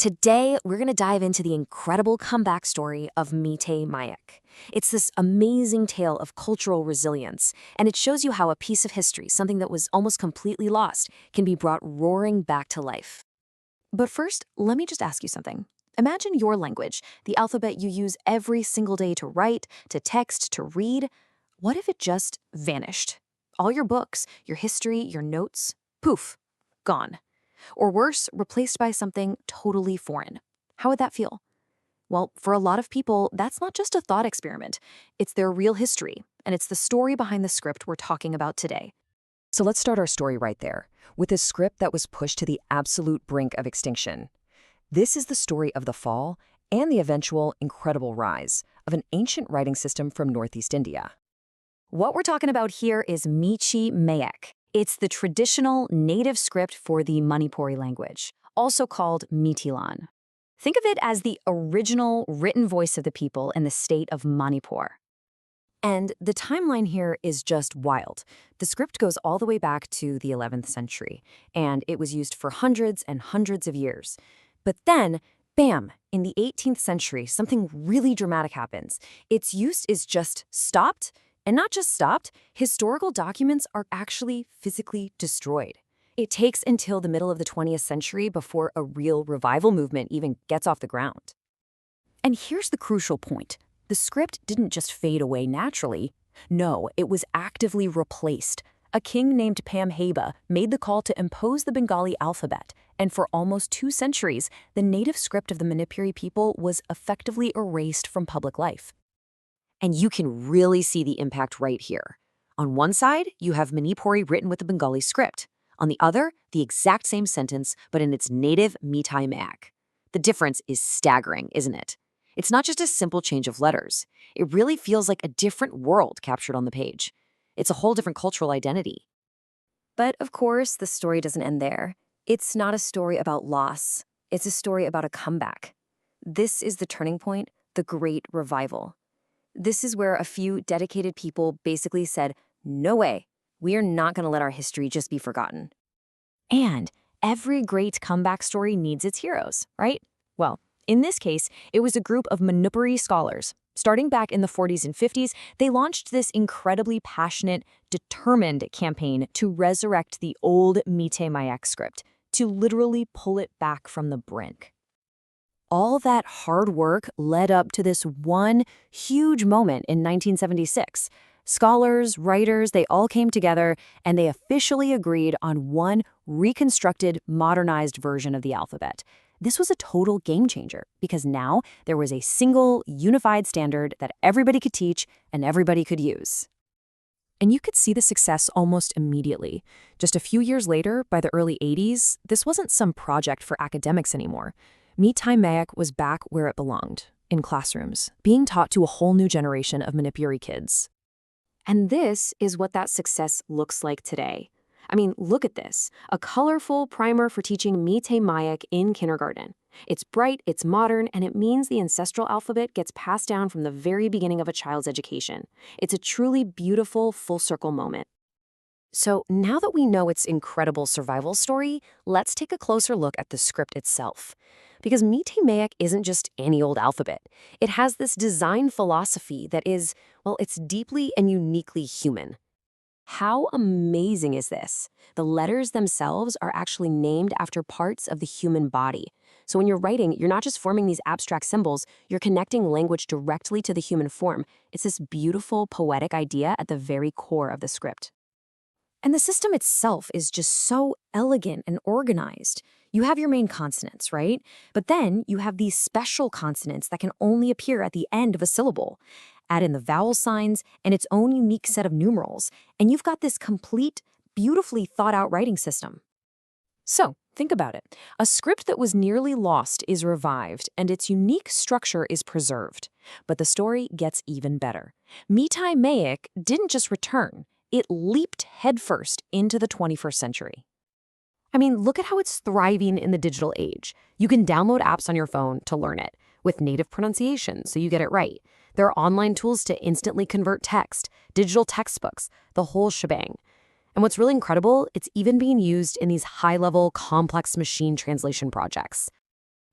Today, we're going to dive into the incredible comeback story of Meitei Mayek. It's this amazing tale of cultural resilience, and it shows you how a piece of history, something that was almost completely lost, can be brought roaring back to life. But first, let me just ask you something. Imagine your language, the alphabet you use every single day to write, to text, to read. What if it just vanished? All your books, your history, your notes, poof, gone. Or worse, replaced by something totally foreign. How would that feel? Well, for a lot of people, that's not just a thought experiment. It's their real history, and it's the story behind the script we're talking about today. So let's start our story right there, with a script that was pushed to the absolute brink of extinction. This is the story of the fall and the eventual incredible rise of an ancient writing system from Northeast India. What we're talking about here is Meitei Mayek. It's the traditional native script for the Manipuri language, also called Meiteilan. Think of it as the original written voice of the people in the state of Manipur. And the timeline here is just wild. The script goes all the way back to the 11th century, and it was used for hundreds and hundreds of years. But then, bam, in the 18th century, something really dramatic happens. Its use is just stopped. And not just stopped, historical documents are actually physically destroyed. It takes until the middle of the 20th century before a real revival movement even gets off the ground. And here's the crucial point. The script didn't just fade away naturally. No, it was actively replaced. A king named Kamdawrige made the call to impose the Bengali alphabet, and for almost 2 centuries, the native script of the Manipuri people was effectively erased from public life. And you can really see the impact right here. On one side, you have Manipuri written with the Bengali script. On the other, the exact same sentence, but in its native Meitei Mayek. The difference is staggering, isn't it? It's not just a simple change of letters. It really feels like a different world captured on the page. It's a whole different cultural identity. But of course, the story doesn't end there. It's not a story about loss. It's a story about a comeback. This is the turning point, the Great Revival. This is where a few dedicated people basically said, no way, we are not going to let our history just be forgotten. And every great comeback story needs its heroes, right? Well, in this case, it was a group of Manipuri scholars. Starting back in the 40s and 50s, they launched this incredibly passionate, determined campaign to resurrect the old Meitei Mayek script, to literally pull it back from the brink. All that hard work led up to this one huge moment in 1976. Scholars, writers, they all came together and they officially agreed on one reconstructed, modernized version of the alphabet. This was a total game changer because now there was a single, unified standard that everybody could teach and everybody could use. And you could see the success almost immediately. Just a few years later, by the early 80s, this wasn't some project for academics anymore. Meitei Mayek was back where it belonged, in classrooms, being taught to a whole new generation of Manipuri kids. And this is what that success looks like today. I mean, look at this, a colorful primer for teaching Meitei Mayek in kindergarten. It's bright, it's modern, and it means the ancestral alphabet gets passed down from the very beginning of a child's education. It's a truly beautiful, full-circle moment. So now that we know its incredible survival story, let's take a closer look at the script itself. Because Meitei Mayek isn't just any old alphabet. It has this design philosophy that is, well, it's deeply and uniquely human. How amazing is this? The letters themselves are actually named after parts of the human body. So when you're writing, you're not just forming these abstract symbols, you're connecting language directly to the human form. It's this beautiful, poetic idea at the very core of the script. And the system itself is just so elegant and organized. You have your main consonants, right? But then you have these special consonants that can only appear at the end of a syllable. Add in the vowel signs and its own unique set of numerals, and you've got this complete, beautifully thought-out writing system. So, think about it. A script that was nearly lost is revived, and its unique structure is preserved. But the story gets even better. Meitei Mayek didn't just return. It leaped headfirst into the 21st century. I mean, look at how it's thriving in the digital age. You can download apps on your phone to learn it, with native pronunciation so you get it right. There are online tools to instantly convert text, digital textbooks, the whole shebang. And what's really incredible, it's even being used in these high-level, complex machine translation projects.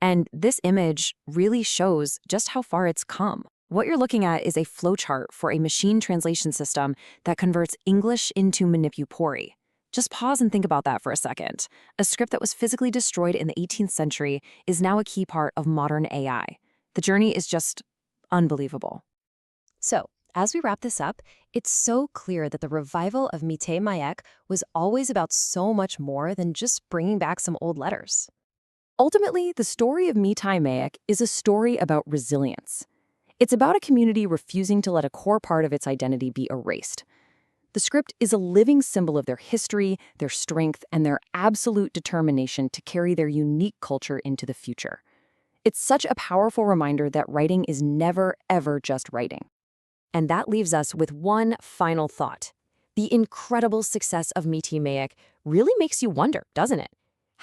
And this image really shows just how far it's come. What you're looking at is a flowchart for a machine translation system that converts English into Manipuri. Just pause and think about that for a second. A script that was physically destroyed in the 18th century is now a key part of modern AI. The journey is just unbelievable. So, as we wrap this up, it's so clear that the revival of Meitei Mayek was always about so much more than just bringing back some old letters. Ultimately, the story of Meitei Mayek is a story about resilience. It's about a community refusing to let a core part of its identity be erased. The script is a living symbol of their history, their strength, and their absolute determination to carry their unique culture into the future. It's such a powerful reminder that writing is never, ever just writing. And that leaves us with one final thought. The incredible success of Meitei Mayek really makes you wonder, doesn't it?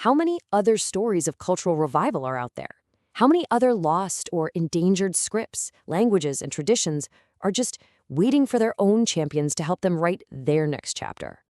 How many other stories of cultural revival are out there? How many other lost or endangered scripts, languages, and traditions are just waiting for their own champions to help them write their next chapter?